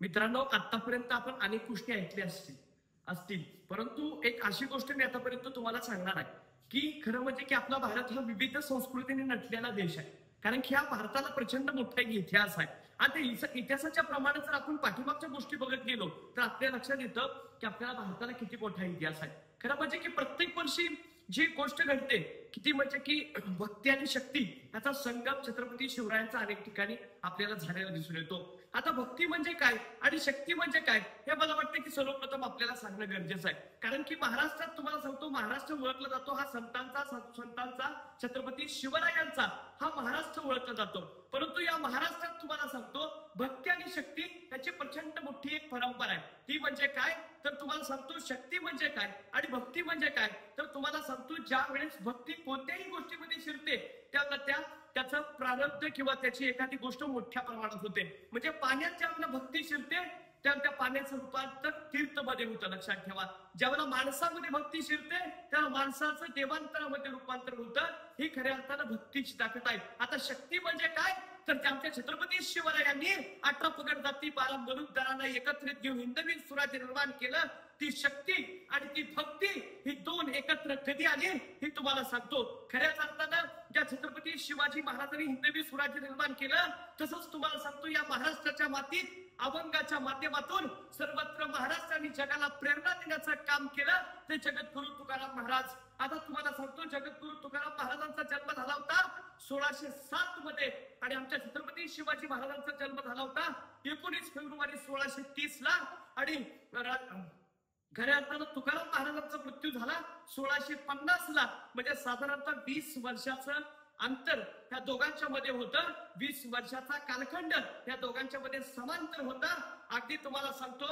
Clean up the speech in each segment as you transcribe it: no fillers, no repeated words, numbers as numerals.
मित्रांनो, आतापर्यंत आपण अनेक गोष्टी ऐकल्या असतील परंतु एक अशी गोष्ट मी आतापर्यंत तुम्हाला सांगणार आहे की खरं म्हणजे की आपला भारत हा विविध संस्कृतीने नटलेला देश आहे. कारण की ह्या भारताला प्रचंड मोठा एक इतिहास आहे. आता इतिहासाच्या प्रमाणे जर आपण पाठीमागच्या गोष्टी बघत गेलो तर आपल्या लक्षात येतं की आपल्याला भारताला किती मोठा इतिहास आहे. खरं म्हणजे की प्रत्येक वर्षी जी गोष्ट घडते किती म्हणजे की भक्ती आणि शक्ती याचा संगम छत्रपती शिवरायांचा अनेक ठिकाणी आपल्याला झालेला दिसून येतो. आता भक्ती म्हणजे काय आणि शक्ती म्हणजे काय हे मला वाटतं की सर्वप्रथम आपल्याला सांगणं गरजेचं आहे. कारण की महाराष्ट्रात तुम्हाला सांगतो, महाराष्ट्र ओळखला जातो हा संतांचा छत्रपती शिवरायांचा हा महाराष्ट्र ओळखला जातो. परंतु या महाराष्ट्रात तुम्हाला सांगतो भक्ती आणि शक्ती याची प्रचंड मोठी एक परंपरा आहे. ती म्हणजे काय तर तुम्हाला सांगतो शक्ती म्हणजे काय आणि भक्ती म्हणजे काय तर तुम्हाला सांगतो ज्या वेळेस भक्ती कोणत्याही गोष्टीमध्ये शिरते त्याचं प्रारब्ध किंवा त्याची एखादी गोष्ट मोठ्या प्रमाणात होते. म्हणजे पाण्यात ज्या आपल्या भक्ती शिरते त्या पाण्याचं रूपांतर तीर्थमध्ये होतं. लक्षात ठेवा, ज्यावेळेला माणसामध्ये भक्ती शिरते त्या माणसाचं देवांतरामध्ये रूपांतर होतं. ही खऱ्या अर्थानं भक्तीची ताकद आहे. आता शक्ती म्हणजे काय तर आमच्या छत्रपती शिवरायांनी 18 पगड जाती 12 बलुतदारांना एकत्रित घेऊन हिंदवी स्वराज्य निर्माण केलं. ती शक्ती आणि ती भक्ती ही दोन एकत्र कधी आली हे तुम्हाला सांगतो. खऱ्याच अर्थानं ज्या छत्रपती शिवाजी महाराजांनी हिंदवी स्वराज्य निर्माण केलं तसंच तुम्हाला सांगतो या महाराष्ट्राच्या मातीत अभंगाच्या माध्यमातून सर्वत्र महाराष्ट्राने जगाला प्रेरणा देण्याचं काम केलं ते जगद्गुरु तुकाराम महाराज. आता तुम्हाला सांगतो जगद्गुरु तुकाराम महाराजांचा जन्म झाला होता 1607 मध्ये आणि आमच्या छत्रपती शिवाजी महाराजांचा जन्म झाला होता 19 फेब्रुवारी 1630 ला आणि खऱ्या अर्थानं तुकाराम महाराजांचा मृत्यू झाला 1650 ला. म्हणजे साधारणतः 20 वर्षाचं अंतर या दोघांच्या मध्ये होतं. 20 वर्षाचा कालखंड या दोघांच्या मध्ये समांतर होता. अगदी तुम्हाला सांगतो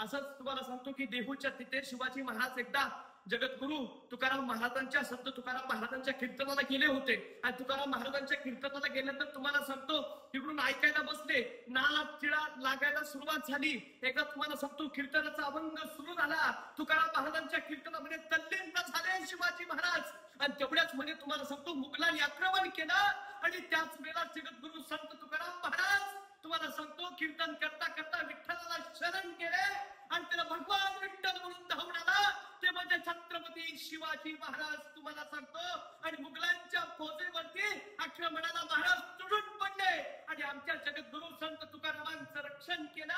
असंच तुम्हाला सांगतो की देहूच्या तिथे शिवाजी महाराज एकदा जगद्गुरु तुकाराम महाराजांच्या संत तुकाराम महाराजांच्या कीर्तनाला गेले होते आणि तुकाराम महाराजांच्या कीर्तनाला गेल्यानंतर तुम्हाला सांगतो तिकडून ऐकायला बसले, नाला तिळा लागायला सुरुवात झाली. एकदा तुम्हाला सांगतो कीर्तनाचा अभंग सुरू झाला. तुकाराम महाराजांच्या कीर्तनामध्ये तल्लीन झाले शिवाजी महाराज आणि तेवढ्याच मध्ये तुम्हाला सांगतो मुघलांनी आक्रमण केलं आणि त्याच वेळेला जगद्गुरु संत तुकाराम महाराज तुम्हाला सांगतो कीर्तन करता करता विठ्ठलाला शरण गेले आणि त्याला भगवान विठ्ठल म्हणून धावून आला. ते म्हणजे छत्रपती शिवाजी महाराज तुम्हाला सांगतो. आणि मुघलांच्या फौजेवरती आक्रमणाला महाराज तुडून पडले आणि आमच्या जगद्गुरु संत तुकारामांचं रक्षण केलं.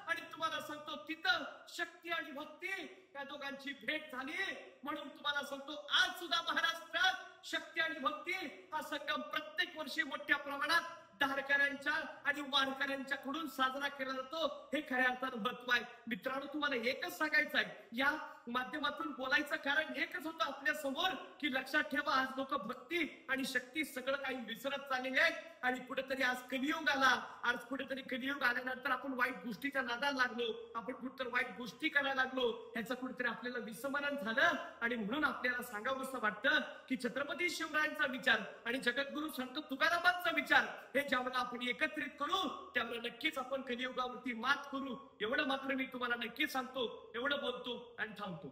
आणि तुम्हाला सांगतो तिथं शक्ती आणि भक्ती या दोघांची भेट झाली. म्हणून तुम्हाला सांगतो आज सुद्धा महाराष्ट्रात शक्ती आणि भक्ती हा संगम प्रत्येक वर्षी मोठ्या प्रमाणात धारकऱ्यांच्या आणि वारकऱ्यांच्या कडून साजरा केला जातो. हे खऱ्या अर्थानं महत्व आहे. मित्रांनो, तुम्हाला एकच सांगायचं आहे, या माध्यमातून बोलायचं कारण एकच होतं आपल्या समोर की लक्षात ठेवा आज लोक भक्ती आणि शक्ती सगळं काही विसरत चाललेले आहेत आणि कुठेतरी आज कलियुग आला. आज कुठेतरी कलियुग आल्यानंतर आपण वाईट गोष्टीच्या नादाला लागलो, आपण कुठेतरी वाईट गोष्टी करायला लागलो. ह्याचं कुठेतरी आपल्याला विस्मरण झालं आणि म्हणून आपल्याला सांगावंसं वाटतं की छत्रपती शिवरायांचा विचार आणि जगद्गुरु संत तुकारामांचा विचार हे ज्यावेळेला आपण एकत्रित करू त्यावेळेला नक्कीच आपण कलियुगावरती मात करू. एवढं मात्र मी तुम्हाला नक्की सांगतो, एवढं बोलतो आणि थांबतो.